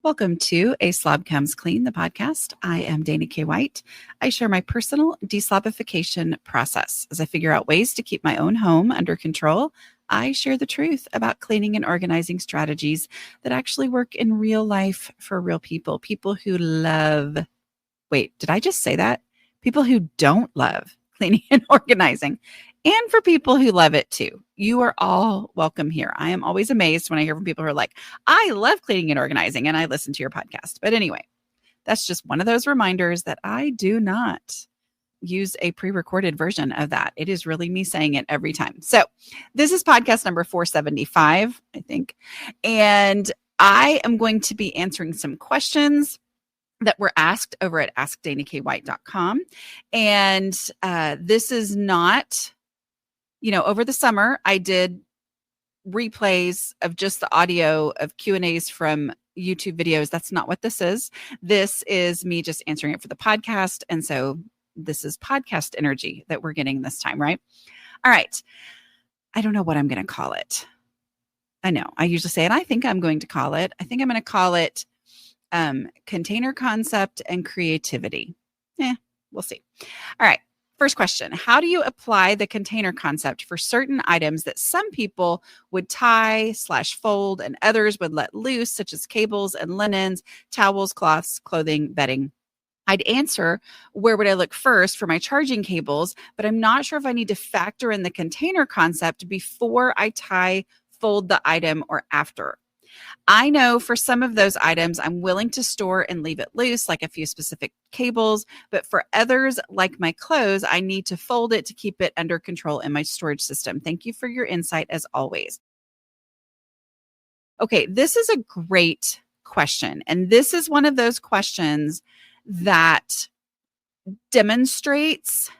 Welcome to A Slob Comes Clean, the podcast. I am Dana K. White. I share my personal deslobification process. As I figure out ways to keep my own home under control, I share the truth about cleaning and organizing strategies that actually work in real life for real people. People who love, wait, did I just say that? People who don't love cleaning and organizing, and for people who love it too. You are all welcome here. I am always amazed when I hear from people who are like, I love cleaning and organizing, and I listen to your podcast. But anyway, that's just one of those reminders that I do not use a pre-recorded version of that. It is really me saying it every time. So this is podcast number 475, I think. And I am going to be answering some questions that were asked over at askdanakywhite.com. And this is not, over the summer, I did replays of just the audio of Q&As from YouTube videos. That's not what this is. This is me just answering it for the podcast. And so this is podcast energy that we're getting this time, right? All right. I don't know what I'm going to call it. I know I usually say it. I think I'm going to call it container concept and creativity. We'll see. All right. First question. How do you apply the container concept for certain items that some people would tie/fold and others would let loose, such as cables and linens, towels, cloths, clothing, bedding? I'd answer, where would I look first for my charging cables? But I'm not sure if I need to factor in the container concept before I fold the item or after. I know for some of those items, I'm willing to store and leave it loose, like a few specific cables. But for others, like my clothes, I need to fold it to keep it under control in my storage system. Thank you for your insight as always. Okay, this is a great question. And this is one of those questions that demonstrates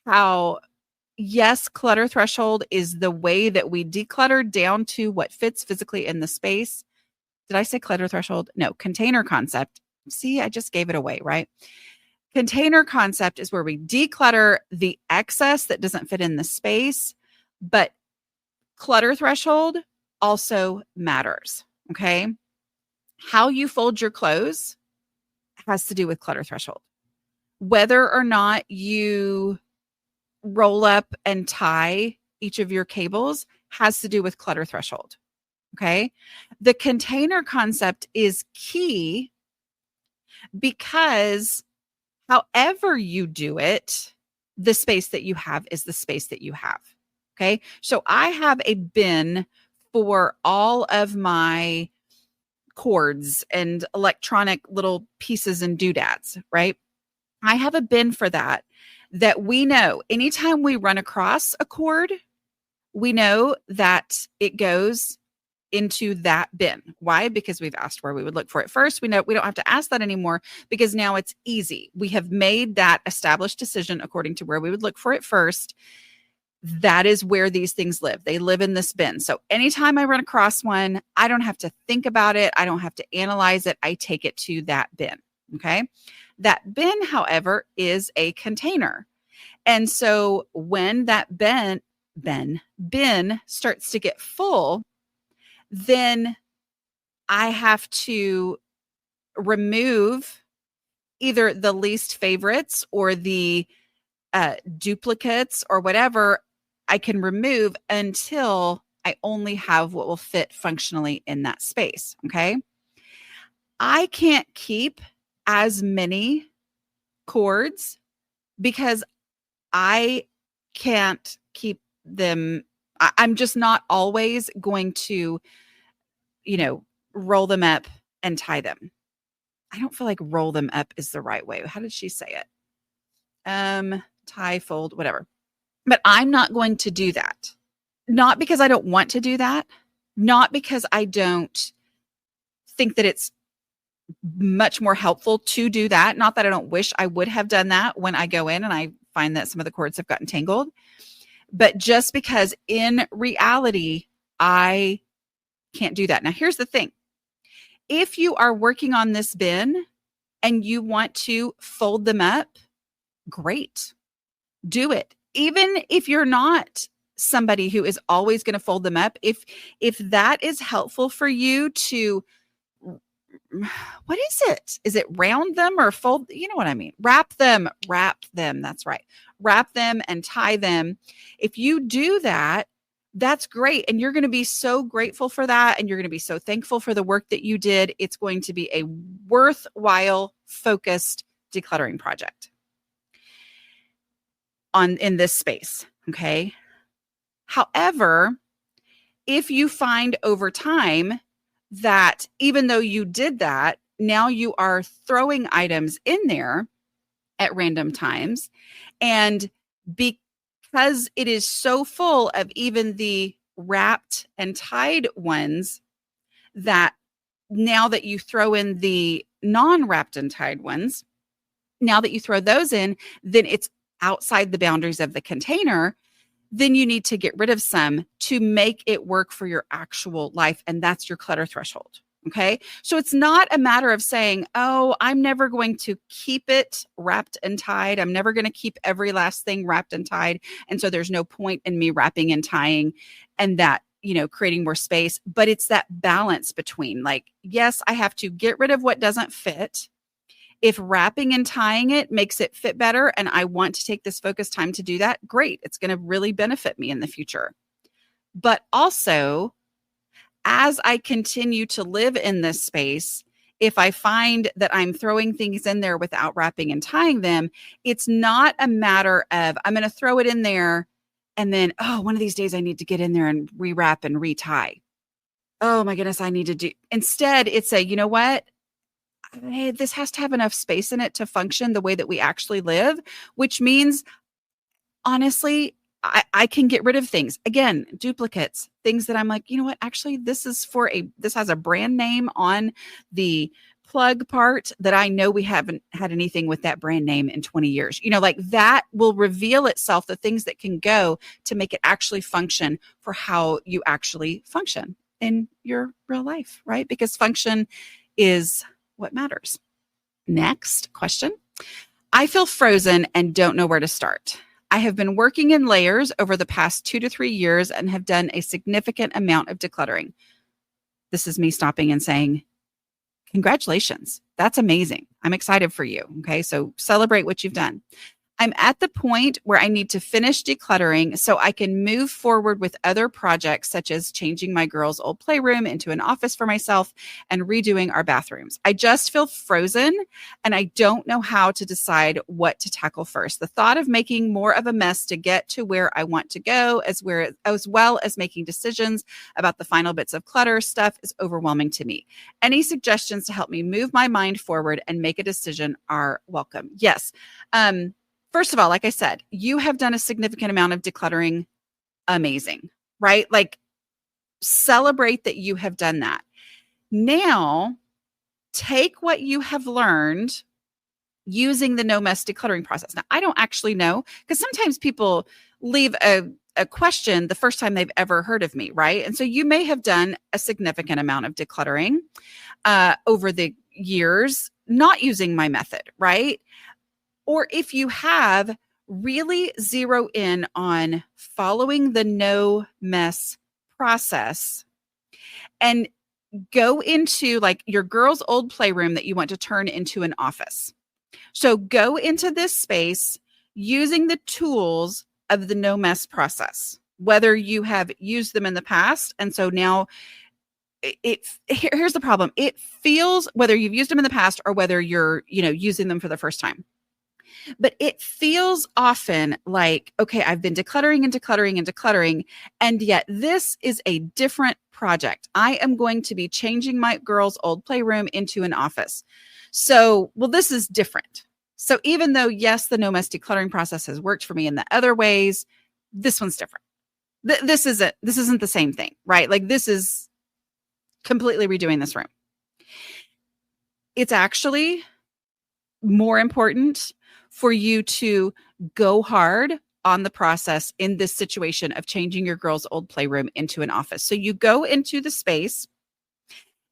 how, yes, clutter threshold is the way that we declutter down to what fits physically in the space. Did I say clutter threshold? No, container concept. See, I just gave it away, right? Container concept is where we declutter the excess that doesn't fit in the space, but clutter threshold also matters, okay? How you fold your clothes has to do with clutter threshold. Whether or not you roll up and tie each of your cables has to do with clutter threshold. Okay. The container concept is key because however you do it, the space that you have is the space that you have. Okay. So I have a bin for all of my cords and electronic little pieces and doodads, right? I have a bin for that we know anytime we run across a cord, we know that it goes into that bin. Why? Because we've asked where we would look for it first. We know we don't have to ask that anymore because now it's easy. We have made that established decision according to where we would look for it first. That is where these things live. They live in this bin. So anytime I run across one, I don't have to think about it. I don't have to analyze it. I take it to that bin. Okay. That bin, however, is a container. And so when that bin starts to get full, then I have to remove either the least favorites or the duplicates or whatever I can remove until I only have what will fit functionally in that space. Okay. I can't keep as many cords because I can't keep them. I'm just not always going to, roll them up and tie them. I don't feel like roll them up is the right way. How did she say it? Tie, fold, whatever. But I'm not going to do that. Not because I don't want to do that. Not because I don't think that it's much more helpful to do that. Not that I don't wish I would have done that when I go in and I find that some of the cords have gotten tangled, but just because in reality, I can't do that. Now, here's the thing. If you are working on this bin and you want to fold them up, great. Do it. Even if you're not somebody who is always going to fold them up, if that is helpful for you to what is it? Is it round them or fold? You know what I mean? Wrap them. That's right. Wrap them and tie them. If you do that, that's great. And you're going to be so grateful for that. And you're going to be so thankful for the work that you did. It's going to be a worthwhile, focused decluttering project in this space. Okay. However, if you find over time that even though you did that, now you are throwing items in there at random times. And because it is so full of even the wrapped and tied ones, that now that you throw in the non-wrapped and tied ones, now that you throw those in, then it's outside the boundaries of the container. Then you need to get rid of some to make it work for your actual life. And that's your clutter threshold. Okay. So it's not a matter of saying, oh, I'm never going to keep it wrapped and tied. I'm never going to keep every last thing wrapped and tied. And so there's no point in me wrapping and tying and that, creating more space. But it's that balance between yes, I have to get rid of what doesn't fit. If wrapping and tying it makes it fit better and I want to take this focused time to do that, great. It's going to really benefit me in the future. But also, as I continue to live in this space, if I find that I'm throwing things in there without wrapping and tying them, it's not a matter of I'm going to throw it in there and then, one of these days I need to get in there and rewrap and retie. Oh my goodness, I need to do. Instead, it's you know what? Hey, this has to have enough space in it to function the way that we actually live, which means, honestly, I can get rid of things. Again, duplicates, things that I'm like, you know what? Actually, this has a brand name on the plug part that I know we haven't had anything with that brand name in 20 years. That will reveal itself, the things that can go to make it actually function for how you actually function in your real life, right? Because function is what matters. Next question. I feel frozen and don't know where to start. I have been working in layers over the past 2 to 3 years and have done a significant amount of decluttering. This is me stopping and saying, congratulations. That's amazing. I'm excited for you. Okay. So celebrate what you've done. I'm at the point where I need to finish decluttering so I can move forward with other projects, such as changing my girls' old playroom into an office for myself and redoing our bathrooms. I just feel frozen and I don't know how to decide what to tackle first. The thought of making more of a mess to get to where I want to go, as well as making decisions about the final bits of clutter stuff, is overwhelming to me. Any suggestions to help me move my mind forward and make a decision are welcome. Yes. First of all, like I said, you have done a significant amount of decluttering. Amazing, right? Celebrate that you have done that. Now, take what you have learned using the no mess decluttering process. Now, I don't actually know, because sometimes people leave a question the first time they've ever heard of me, right? And so you may have done a significant amount of decluttering over the years, not using my method, right? Or if you have, really zero in on following the no mess process and go into your girl's old playroom that you want to turn into an office. So go into this space using the tools of the no mess process, whether you have used them in the past. And so now here's the problem. It feels, whether you've used them in the past or whether you're, using them for the first time, but it feels often like, okay, I've been decluttering and decluttering and decluttering, and yet this is a different project. I am going to be changing my girl's old playroom into an office. So, this is different. So even though, yes, the no mess decluttering process has worked for me in the other ways, this one's different. This isn't the same thing, right? This is completely redoing this room. It's actually more important for you to go hard on the process in this situation of changing your girl's old playroom into an office. So you go into the space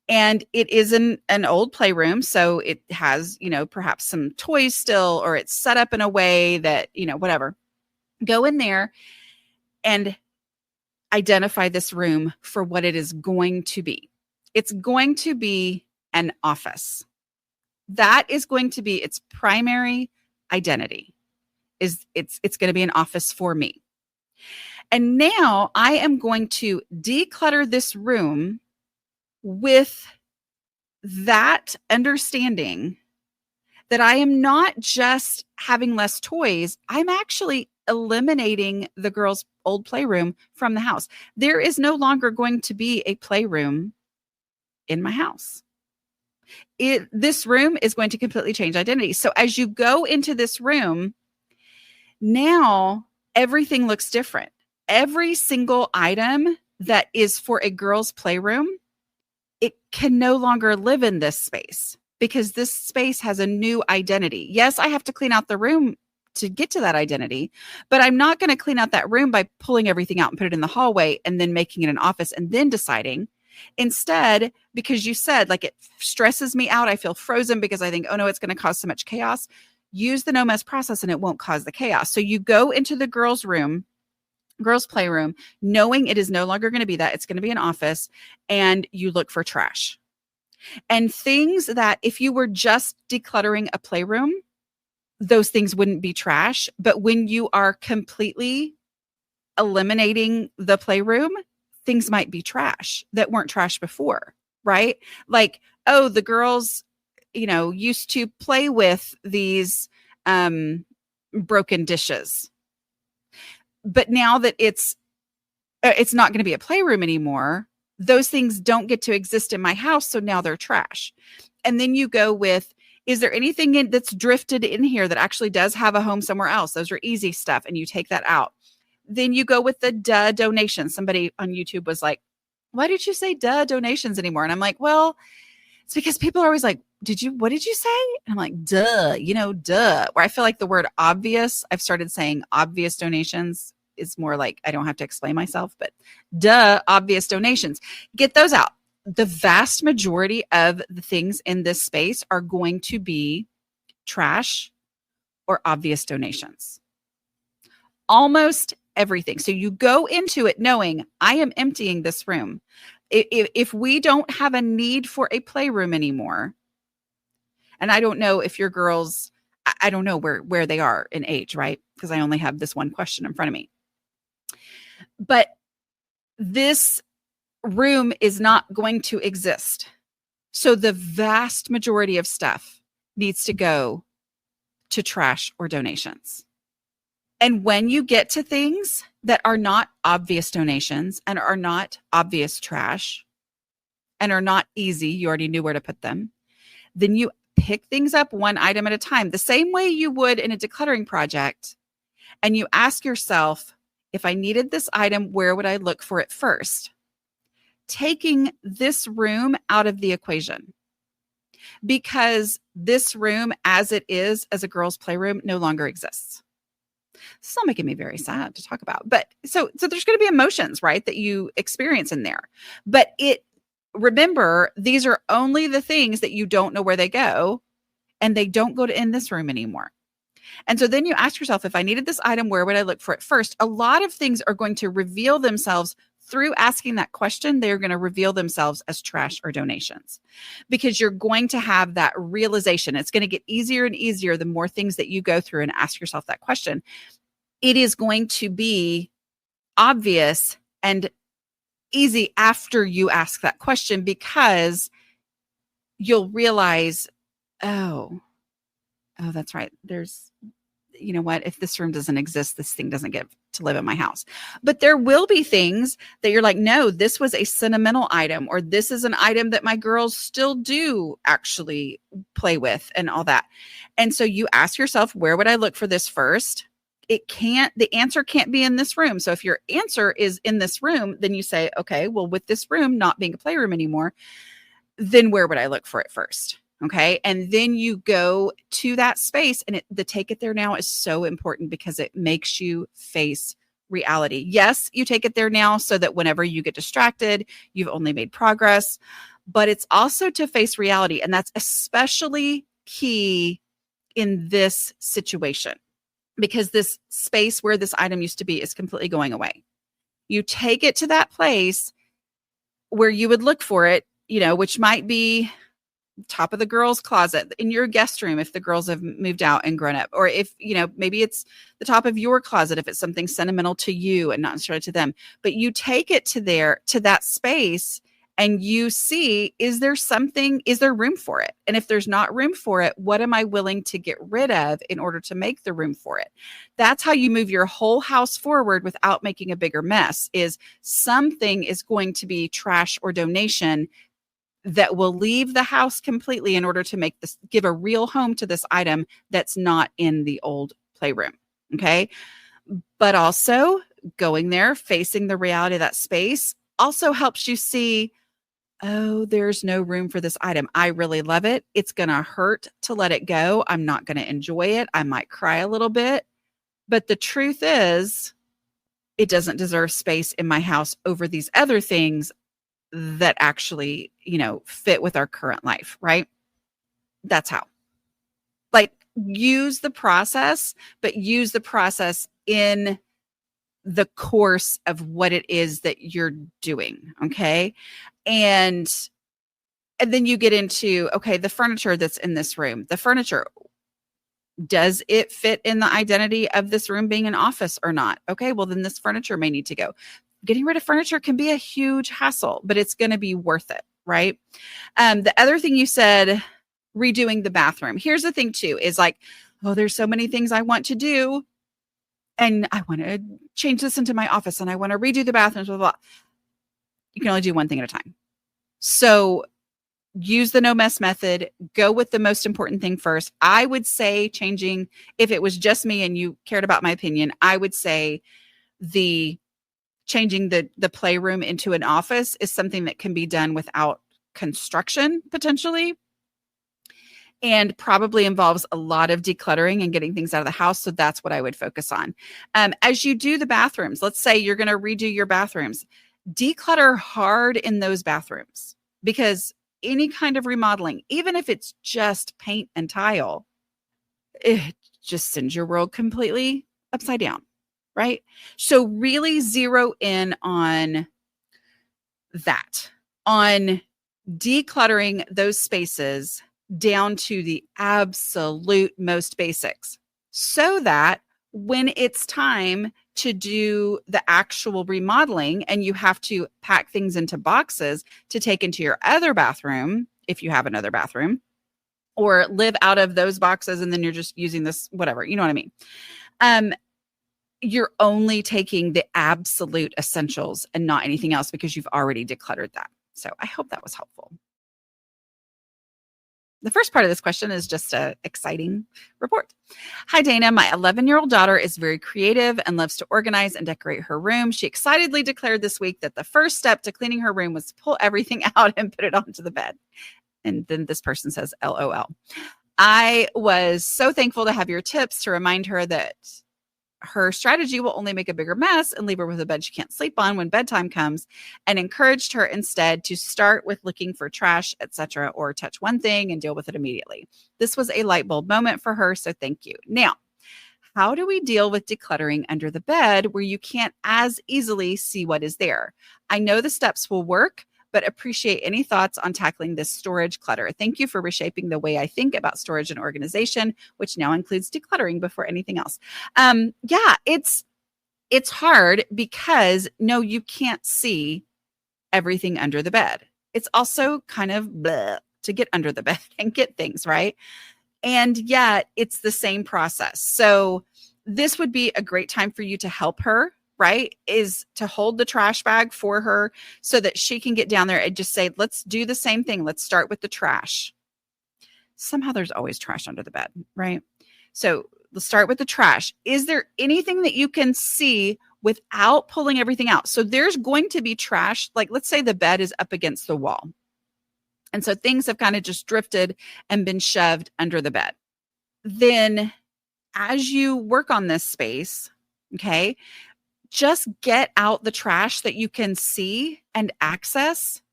and it is an old playroom. So it has, perhaps some toys still, or it's set up in a way that, whatever. Go in there and identify this room for what it is going to be. It's going to be an office. That is going to be its primary identity. It's going to be an office for me. And now I am going to declutter this room with that understanding that I am not just having less toys, I'm actually eliminating the girls' old playroom from the house. There is no longer going to be a playroom in my house. This room is going to completely change identity. So as you go into this room, now everything looks different. Every single item that is for a girl's playroom, it can no longer live in this space because this space has a new identity. Yes, I have to clean out the room to get to that identity, but I'm not going to clean out that room by pulling everything out and put it in the hallway and then making it an office and then deciding. Instead, because you said like it stresses me out, I feel frozen because I think, oh no, it's going to cause so much chaos. Use the no mess process and it won't cause the chaos. So you go into the girls' room, girls' playroom, knowing it is no longer going to be that, it's going to be an office, and you look for trash. And things that if you were just decluttering a playroom, those things wouldn't be trash. But when you are completely eliminating the playroom, things might be trash that weren't trash before, right? Like, oh, the girls, used to play with these broken dishes. But now that it's not going to be a playroom anymore, those things don't get to exist in my house. So now they're trash. And then you go with, is there anything that's drifted in here that actually does have a home somewhere else? Those are easy stuff. And you take that out. Then you go with the donations. Somebody on YouTube was like, why did you say donations anymore? And I'm like, well, it's because people are always like, what did you say? And I'm like, duh. Where I feel like the word obvious, I've started saying obvious donations is more like I don't have to explain myself, but obvious donations. Get those out. The vast majority of the things in this space are going to be trash or obvious donations. Almost everything. So you go into it knowing I am emptying this room. If we don't have a need for a playroom anymore, and I don't know if your girls, I don't know where they are in age, right? Because I only have this one question in front of me. But this room is not going to exist. So the vast majority of stuff needs to go to trash or donations. And when you get to things that are not obvious donations and are not obvious trash and are not easy, you already knew where to put them, then you pick things up one item at a time, the same way you would in a decluttering project. And you ask yourself, if I needed this item, where would I look for it first? Taking this room out of the equation, because this room as it is as a girl's playroom no longer exists. It's not making me very sad to talk about, but so there's going to be emotions, right, that you experience in there. But remember, these are only the things that you don't know where they go, and they don't go to in this room anymore. And so then you ask yourself, if I needed this item, where would I look for it first? A lot of things are going to reveal themselves through asking that question. They're going to reveal themselves as trash or donations, because you're going to have that realization. It's going to get easier and easier the more things that you go through and ask yourself that question. It is going to be obvious and easy after you ask that question, because you'll realize, oh, that's right. There's, you know what? If this room doesn't exist, this thing doesn't get to live in my house. But there will be things that you're like, no, this was a sentimental item, or this is an item that my girls still do actually play with and all that. And so you ask yourself, where would I look for this first? The answer can't be in this room. So if your answer is in this room, then you say, okay, well, with this room not being a playroom anymore, then where would I look for it first? Okay. And then you go to that space, and the take it there now is so important, because it makes you face reality. Yes, you take it there now so that whenever you get distracted, you've only made progress, but it's also to face reality. And that's especially key in this situation, because this space where this item used to be is completely going away. You take it to that place where you would look for it, which might be top of the girls' closet, in your guest room if the girls have moved out and grown up, or if, maybe it's the top of your closet if it's something sentimental to you and not necessarily to them. But you take it to that space and you see, is there room for it? And if there's not room for it, what am I willing to get rid of in order to make the room for it? That's how you move your whole house forward without making a bigger mess. Is something is going to be trash or donation that will leave the house completely in order to give a real home to this item that's not in the old playroom. Okay. But also going there, facing the reality of that space also helps you see, oh, there's no room for this item. I really love it. It's going to hurt to let it go. I'm not going to enjoy it. I might cry a little bit. But the truth is, it doesn't deserve space in my house over these other things that actually, fit with our current life, right? That's how. Like, use the process, but use the process in the course of what it is that you're doing, okay? And then you get into, okay, the furniture that's in this room, the furniture, does it fit in the identity of this room being an office or not? Okay, well, then this furniture may need to go. Getting rid of furniture can be a huge hassle, but it's going to be worth it, right? The other thing you said, redoing the bathroom. Here's the thing too, is like, oh, there's so many things I want to do. And I want to change this into my office and I want to redo the bathrooms, blah, blah, blah. You can only do one thing at a time. So use the no mess method, go with the most important thing first. I would say changing, if it was just me and you cared about my opinion, I would say changing the playroom into an office is something that can be done without construction potentially, and probably involves a lot of decluttering and getting things out of the house. So that's what I would focus on. As you do the bathrooms, let's say you're going to redo your bathrooms, declutter hard in those bathrooms, because any kind of remodeling, even if it's just paint and tile, it just sends your world completely upside down, right? So really zero in on that, on decluttering those spaces down to the absolute most basics, so that when it's time to do the actual remodeling and you have to pack things into boxes to take into your other bathroom, if you have another bathroom, or live out of those boxes and then you're just using this, whatever, you know what I mean? You're only taking the absolute essentials and not anything else because you've already decluttered that. So I hope that was helpful. The first part of this question is just an exciting report. Hi, Dana. My 11-year-old daughter is very creative and loves to organize and decorate her room. She excitedly declared this week that the first step to cleaning her room was to pull everything out and put it onto the bed. And then this person says, LOL. I was so thankful to have your tips to remind her that her strategy will only make a bigger mess and leave her with a bed she can't sleep on when bedtime comes, and encouraged her instead to start with looking for trash, etc., or touch one thing and deal with it immediately. This was a light bulb moment for her, so thank you. Now, how do we deal with decluttering under the bed where you can't as easily see what is there? I know the steps will work, but appreciate any thoughts on tackling this storage clutter. Thank you for reshaping the way I think about storage and organization, which now includes decluttering before anything else. Yeah, it's hard because no, you can't see everything under the bed. It's also kind of bleh to get under the bed and get things, right? And yet it's the same process. So this would be a great time for you to help her, right? Is to hold the trash bag for her so that she can get down there and just say, let's do the same thing. Let's start with the trash. Somehow there's always trash under the bed, right? So let's start with the trash. Is there anything that you can see without pulling everything out? So there's going to be trash. Like, let's say the bed is up against the wall. And so things have kind of just drifted and been shoved under the bed. Then as you work on this space, okay, just get out the trash that you can see and access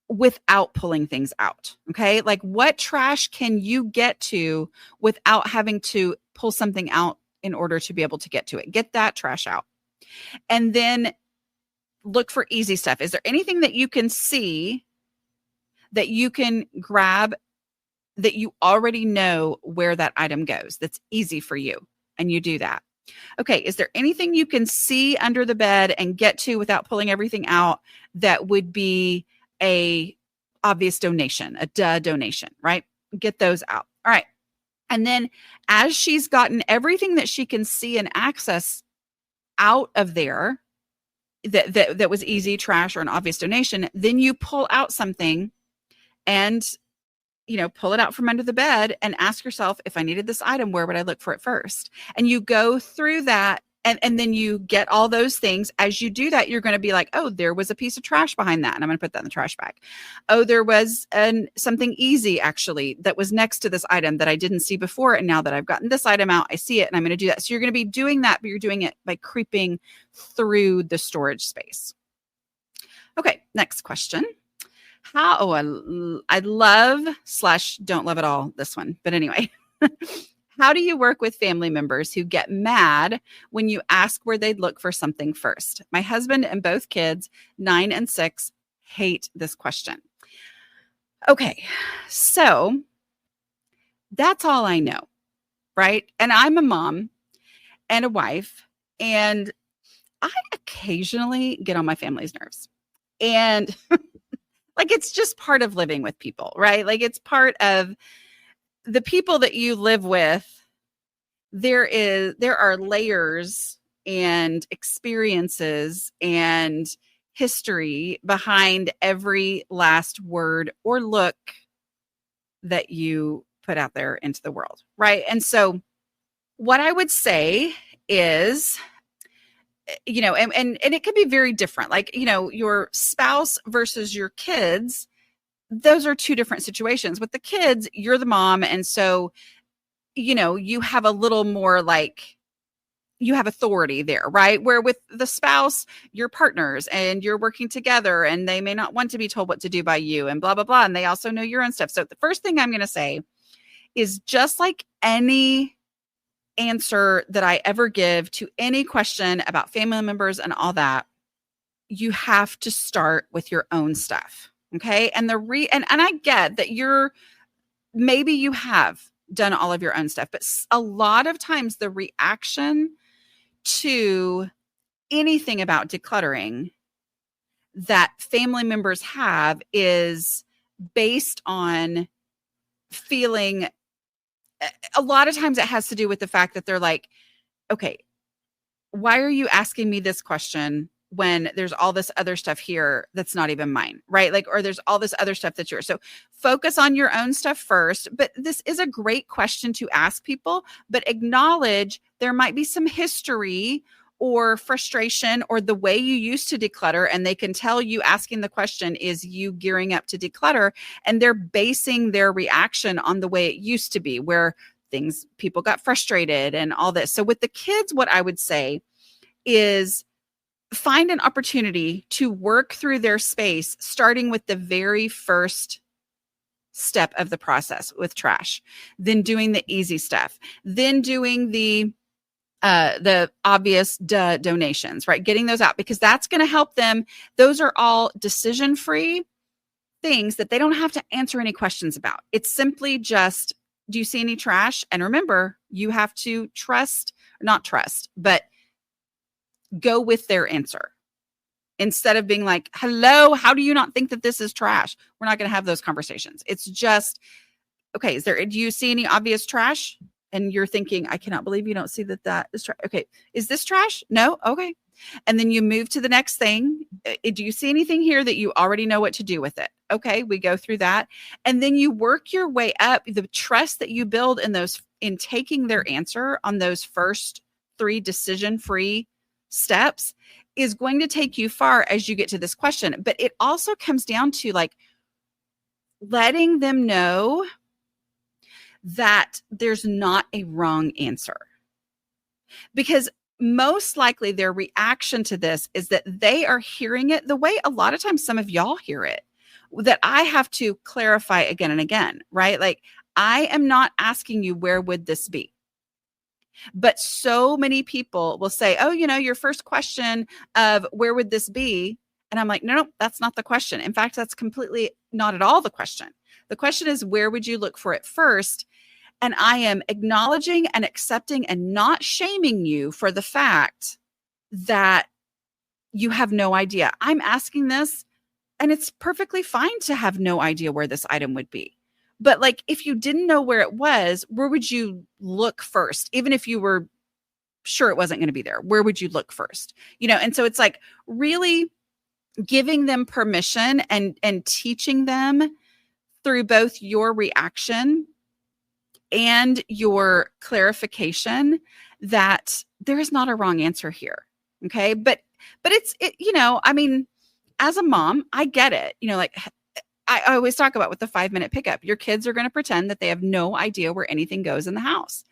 without pulling things out. Okay. Like, what trash can you get to without having to pull something out in order to be able to get to it? Get that trash out. And then look for easy stuff. Is there anything that you can see that you can grab that you already know where that item goes. That's easy for you. And you do that. Okay, is there anything you can see under the bed and get to without pulling everything out that would be a obvious donation, a donation, right? Get those out. All right. And then as she's gotten everything that she can see and access out of there that was easy trash or an obvious donation, then you pull out something and pull it out from under the bed and ask yourself, if I needed this item, where would I look for it first? And you go through that, and then you get all those things. As you do that, you're going to be like, oh, there was a piece of trash behind that, and I'm going to put that in the trash bag. Oh, there was something easy, actually, that was next to this item that I didn't see before, and now that I've gotten this item out, I see it, and I'm going to do that. So you're going to be doing that, but you're doing it by creeping through the storage space. Okay, next question. I love / don't love at all this one. But anyway, how do you work with family members who get mad when you ask where they'd look for something first? My husband and both kids, 9 and 6, hate this question. Okay, so that's all I know, right? And I'm a mom and a wife, and I occasionally get on my family's nerves. And like, it's just part of living with people, right? Like, it's part of the people that you live with. There are layers and experiences and history behind every last word or look that you put out there into the world, right? And so what I would say is, and it could be very different. Like, your spouse versus your kids, those are two different situations. With the kids, you're the mom. And so, you have a little more like, you have authority there, right? Where with the spouse, you're partners and you're working together, and they may not want to be told what to do by you and blah, blah, blah. And they also know your own stuff. So the first thing I'm going to say is, just like any answer that I ever give to any question about family members and all that, you have to start with your own stuff. Okay. And and I get that maybe you have done all of your own stuff, but a lot of times the reaction to anything about decluttering that family members have is based on feeling. A lot of times it has to do with the fact that they're like, okay, why are you asking me this question when there's all this other stuff here that's not even mine, right? Like, or there's all this other stuff that's yours. So focus on your own stuff first. But this is a great question to ask people, but acknowledge there might be some history or frustration or the way you used to declutter. And they can tell you asking the question is you gearing up to declutter, and they're basing their reaction on the way it used to be, where people got frustrated and all this. So with the kids, what I would say is find an opportunity to work through their space, starting with the very first step of the process with trash, then doing the easy stuff, then doing the obvious donations, right? Getting those out, because that's going to help them. Those are all decision-free things that they don't have to answer any questions about. It's simply just, do you see any trash? And remember, you have to not trust, but go with their answer. Instead of being like, hello, how do you not think that this is trash? We're not going to have those conversations. It's just, okay, do you see any obvious trash? And you're thinking, I cannot believe you don't see that is trash. Okay, is this trash? No? Okay. And then you move to the next thing. Do you see anything here that you already know what to do with it? Okay, we go through that. And then you work your way up. The trust that you build in taking their answer on those first 3 decision-free steps is going to take you far as you get to this question. But it also comes down to like letting them know that there's not a wrong answer, because most likely their reaction to this is that they are hearing it the way a lot of times some of y'all hear it, that I have to clarify again and again, right? Like, I am not asking you, where would this be? But so many people will say, oh, your first question of where would this be? And I'm like, no, that's not the question. In fact, that's completely not at all the question. The question is, where would you look for it first? And I am acknowledging and accepting and not shaming you for the fact that you have no idea. I'm asking this, and it's perfectly fine to have no idea where this item would be. But like, if you didn't know where it was, where would you look first? Even if you were sure it wasn't going to be there, where would you look first? And so it's like really giving them permission and teaching them through both your reaction and your clarification that there is not a wrong answer here. Okay. But I mean, as a mom, I get it. Like I always talk about with the 5-minute pickup, your kids are going to pretend that they have no idea where anything goes in the house.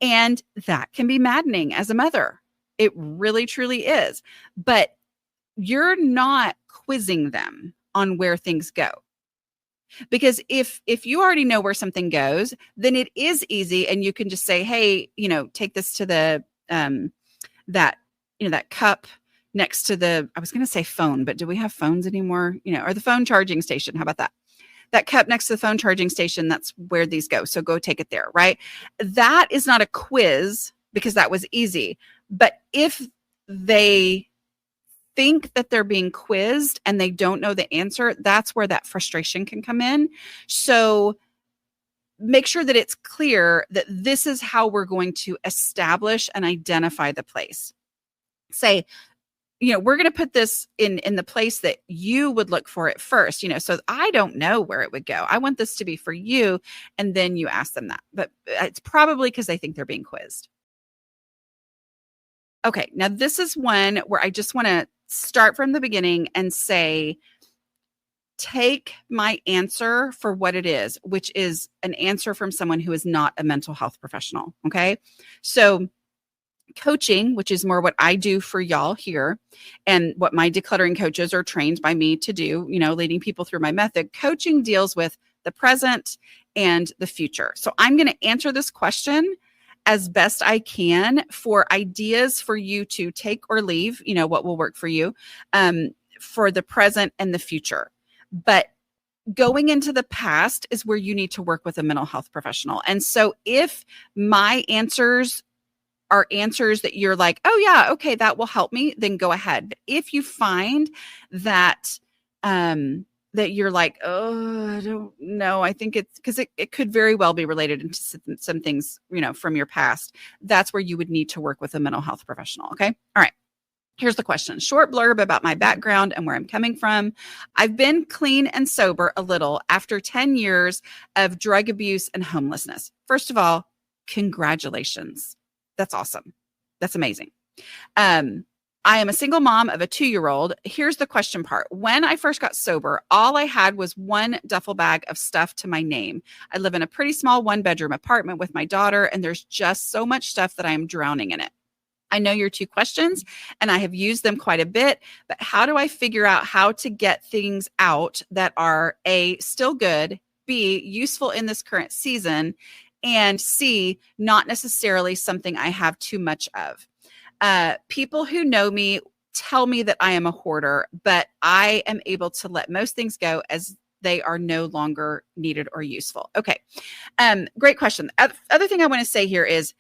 And that can be maddening as a mother. It really, truly is. But you're not quizzing them on where things go. Because if you already know where something goes, then it is easy, and you can just say, hey, take this to the that cup next to I was going to say phone, but do we have phones anymore? Or the phone charging station. How about that? That cup next to the phone charging station, that's where these go. So go take it there, right? That is not a quiz because that was easy. But if they think that they're being quizzed and they don't know the answer, that's where that frustration can come in. So make sure that it's clear that this is how we're going to establish and identify the place. Say, we're going to put this in the place that you would look for it first, so I don't know where it would go. I want this to be for you. And then you ask them that, but it's probably because they think they're being quizzed. Okay. Now this is one where I just want to start from the beginning and say, take my answer for what it is, which is an answer from someone who is not a mental health professional. Okay. So coaching, which is more what I do for y'all here and what my decluttering coaches are trained by me to do, leading people through my method. Coaching deals with the present and the future. So I'm going to answer this question as best I can for ideas for you to take or leave, what will work for you for the present and the future. But going into the past is where you need to work with a mental health professional. And so if my answers are answers that you're like, oh yeah, okay, that will help me, then go ahead. But if you find that that you're like, oh, I don't know, I think it's because it could very well be related into some things, from your past. That's where you would need to work with a mental health professional. Okay. All right. Here's the question. Short blurb about my background and where I'm coming from. I've been clean and sober a little after 10 years of drug abuse and homelessness. First of all, congratulations. That's awesome. That's amazing. I am a single mom of a 2-year-old. Here's the question part. When I first got sober, all I had was one duffel bag of stuff to my name. I live in a pretty small 1-bedroom apartment with my daughter, and there's just so much stuff that I am drowning in it. I know your 2 questions, and I have used them quite a bit, but how do I figure out how to get things out that are A, still good, B, useful in this current season, and C, not necessarily something I have too much of? People who know me tell me that I am a hoarder, but I am able to let most things go as they are no longer needed or useful. Okay. Great question. Other thing I want to say here is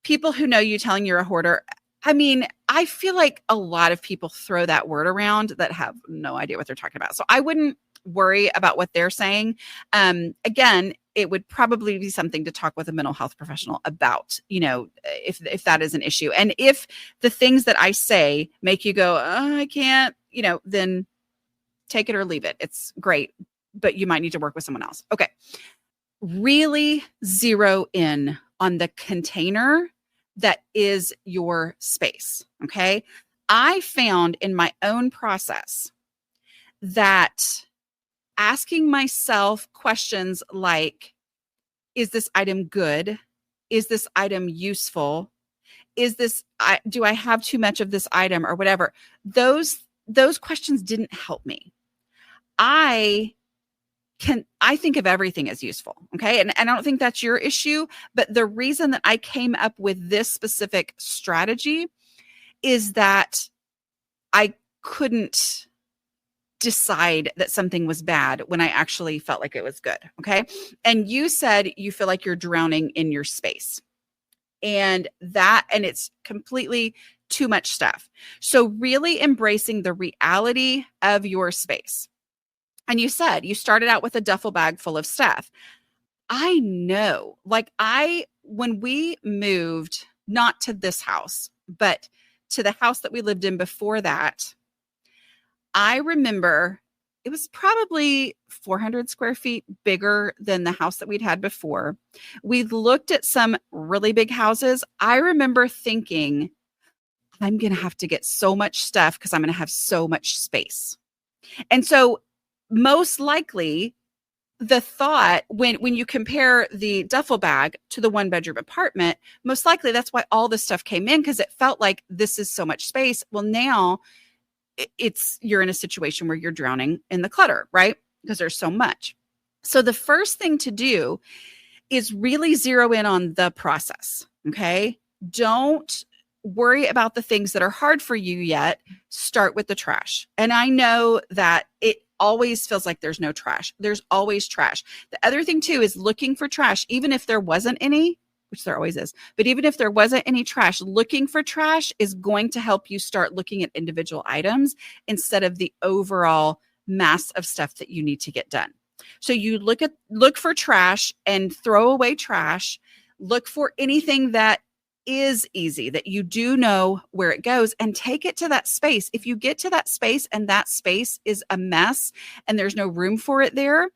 people who know you telling you're a hoarder. I mean, I feel like a lot of people throw that word around that have no idea what they're talking about. So I wouldn't worry about what they're saying. Again, it would probably be something to talk with a mental health professional about, if that is an issue. And if the things that I say make you go, oh, I can't, then take it or leave it. It's great, but you might need to work with someone else. Okay. Really zero in on the container that is your space. Okay. I found in my own process that asking myself questions like, is this item good? Is this item useful? Do I have too much of this item or whatever? Those questions didn't help me. I think of everything as useful. Okay. And I don't think that's your issue, but the reason that I came up with this specific strategy is that I couldn't decide that something was bad when I actually felt like it was good. Okay. And you said you feel like you're drowning in your space. And it's completely too much stuff. So, really embracing the reality of your space. And you said you started out with a duffel bag full of stuff. I know, when we moved, not to this house, but to the house that we lived in before that, I remember it was probably 400 square feet bigger than the house that we'd had before. We looked at some really big houses. I remember thinking, I'm going to have to get so much stuff because I'm going to have so much space. And so, most likely, the thought when you compare the duffel bag to the 1-bedroom apartment, most likely that's why all this stuff came in, because it felt like this is so much space. Well, now you're in a situation where you're drowning in the clutter, right? Because there's so much. So the first thing to do is really zero in on the process. Okay. Don't worry about the things that are hard for you yet. Start with the trash. And I know that it always feels like there's no trash. There's always trash. The other thing too is looking for trash, even if there wasn't any, which there always is. But even if there wasn't any trash, looking for trash is going to help you start looking at individual items instead of the overall mass of stuff that you need to get done. So you look for trash and throw away trash. Look for anything that is easy, that you do know where it goes, and take it to that space. If you get to that space and that space is a mess and there's no room for it there,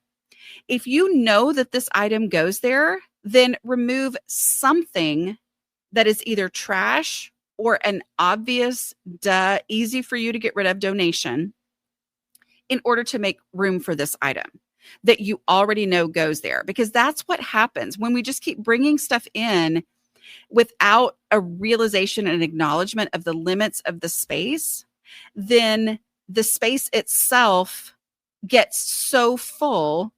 if you know that this item goes there, then remove something that is either trash or an obvious, easy for you to get rid of donation in order to make room for this item that you already know goes there. Because that's what happens when we just keep bringing stuff in without a realization and acknowledgement of the limits of the space. Then the space itself gets so full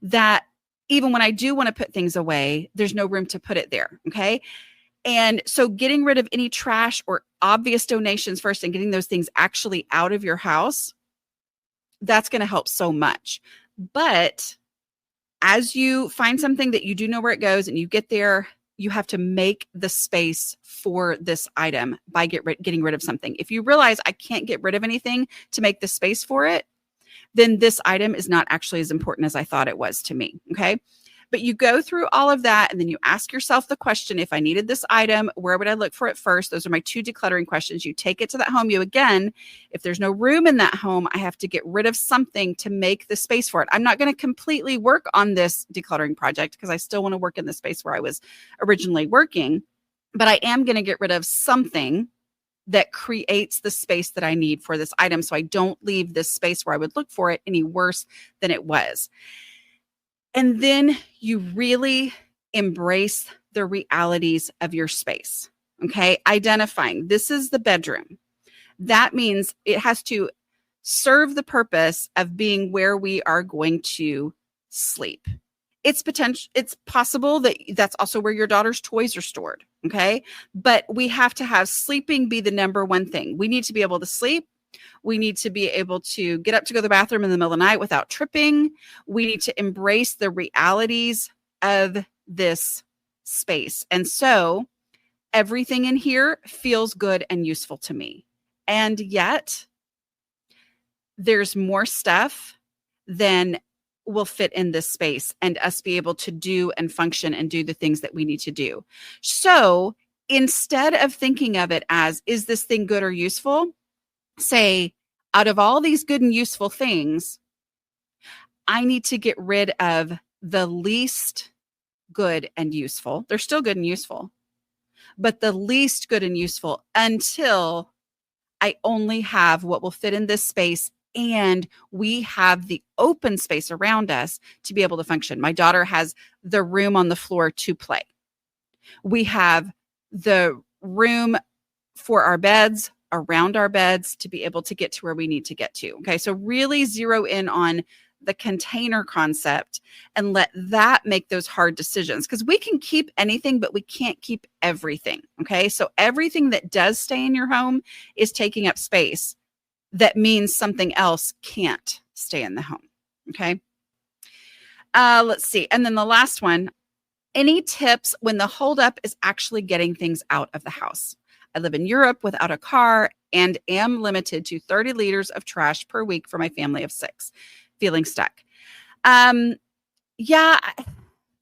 that even when I do want to put things away, there's no room to put it there. Okay. And so getting rid of any trash or obvious donations first and getting those things actually out of your house, that's going to help so much. But as you find something that you do know where it goes and you get there, you have to make the space for this item by getting rid of something. If you realize I can't get rid of anything to make the space for it, then this item is not actually as important as I thought it was to me. Okay. But you go through all of that and then you ask yourself the question, if I needed this item, where would I look for it first? Those are my 2 decluttering questions. You take it to that home. If there's no room in that home, I have to get rid of something to make the space for it. I'm not going to completely work on this decluttering project because I still want to work in the space where I was originally working, but I am going to get rid of something that creates the space that I need for this item, so I don't leave this space where I would look for it any worse than it was. And then you really embrace the realities of your space. Okay. Identifying this is the bedroom. That means it has to serve the purpose of being where we are going to sleep. It's possible that that's also where your daughter's toys are stored. Okay. But we have to have sleeping be the number one thing. We need to be able to sleep. We need to be able to get up to go to the bathroom in the middle of the night without tripping. We need to embrace the realities of this space. And so everything in here feels good and useful to me. And yet there's more stuff than will fit in this space and us be able to do and function and do the things that we need to do. So instead of thinking of it as, is this thing good or useful? Say, out of all these good and useful things, I need to get rid of the least good and useful. They're still good and useful, but the least good and useful until I only have what will fit in this space and we have the open space around us to be able to function. My daughter has the room on the floor to play. We have the room for our beds, around our beds, to be able to get to where we need to get to. Okay. So really zero in on the container concept and let that make those hard decisions, because we can keep anything, but we can't keep everything. Okay. So everything that does stay in your home is taking up space. that means something else can't stay in the home. Okay. Let's see. And then the last one, any tips when the holdup is actually getting things out of the house? I live in Europe without a car and am limited to 30 liters of trash per week for my family of 6. Feeling stuck. Um, yeah,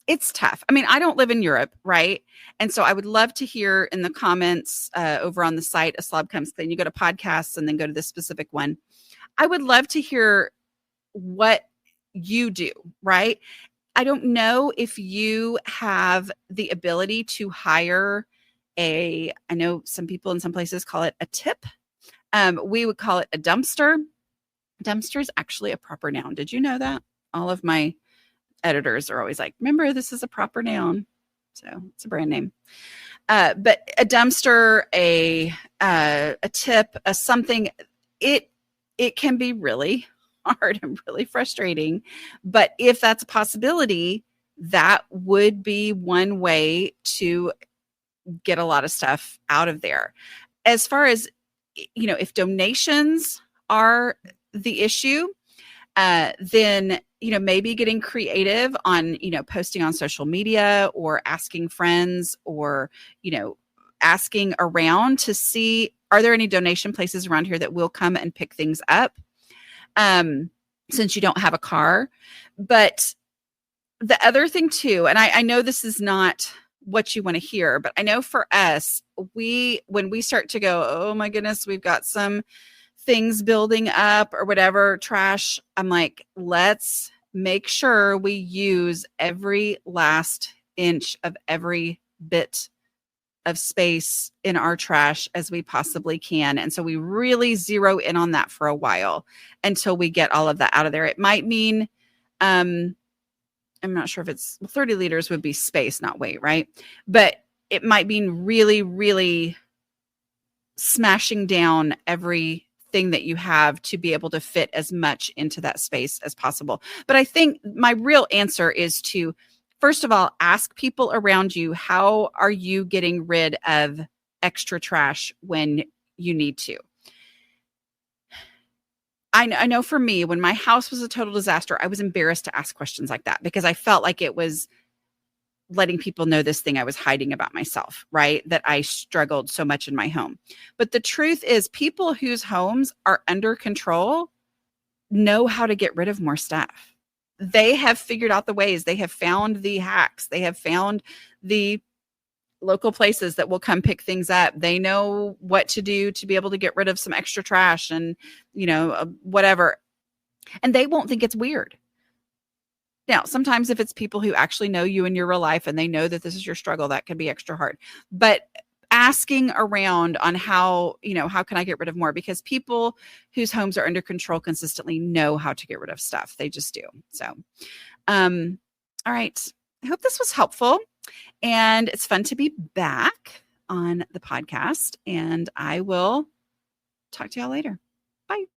it's tough. I mean, I don't live in Europe, right? And so I would love to hear in the comments over on the site, A Slob Comes Clean. You go to podcasts and then go to this specific one. I would love to hear what you do, right? I don't know if you have the ability to hire I know some people in some places call it a tip. We would call it a dumpster. Dumpster is actually a proper noun. Did you know that? All of my editors are always like, remember, this is a proper noun. So it's a brand name. But a dumpster, a tip, a something, it can be really hard and really frustrating. But if that's a possibility, that would be one way to get a lot of stuff out of there. As far as, if donations are the issue, then, maybe getting creative on, posting on social media or asking friends or, asking around to see, are there any donation places around here that will come and pick things up? Since you don't have a car. But the other thing too, and I know this is not what you want to hear, but I know for us, when we start to go, oh my goodness, we've got some things building up or whatever, trash, I'm like, let's make sure we use every last inch of every bit of space in our trash as we possibly can. And so we really zero in on that for a while until we get all of that out of there. It might mean, I'm not sure if 30 liters would be space, not weight, right? But it might mean really, really smashing down everything that you have to be able to fit as much into that space as possible. But I think my real answer is to, first of all, ask people around you, how are you getting rid of extra trash when you need to? I know for me, when my house was a total disaster, I was embarrassed to ask questions like that because I felt like it was letting people know this thing I was hiding about myself, right? That I struggled so much in my home. But the truth is, people whose homes are under control know how to get rid of more stuff. They have figured out the ways. They have found the hacks. They have found the local places that will come pick things up. They know what to do to be able to get rid of some extra trash and, whatever. And they won't think it's weird. Now, sometimes if it's people who actually know you in your real life and they know that this is your struggle, that can be extra hard. But asking around on how can I get rid of more? Because people whose homes are under control consistently know how to get rid of stuff. They just do. So, all right. I hope this was helpful. And it's fun to be back on the podcast. And I will talk to y'all later. Bye.